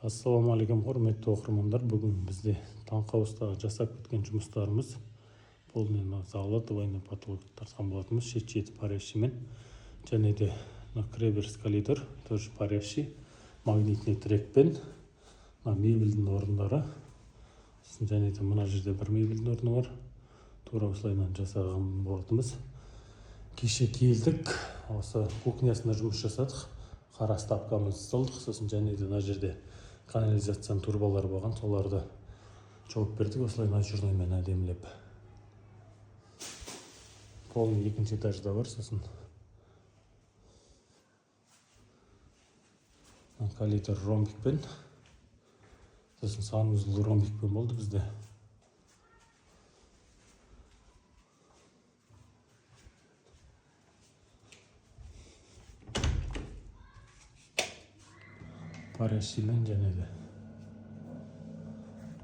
Ассалаумағалейкум, құрметті оқырмандар. Бүгін бізде таңқауыстағы жасап кеткен жұмыстарымыз полный залы двойной потолок тартқан болатынбыз, шет парящиймен, және де кіреберіс коридор тоже парящий, магнитный трекпен, мебельдің орындары, және де мына жерде бір мебельдің орны бар. Тура осылайынан жасаған болатынбыз. Кеше келдік, осы кухнясында жұмыс жасадық, қара стапкамызды салдық, сосын және де мына жерде канализацияның турбалары болған, соларды жауып бердік, осылай натюрныймен әдемілеп. Полный екінші этажда бар, сосын коллектор ромбикпен, сосын санузел ромбикпен болды бізде. Парящиймен және де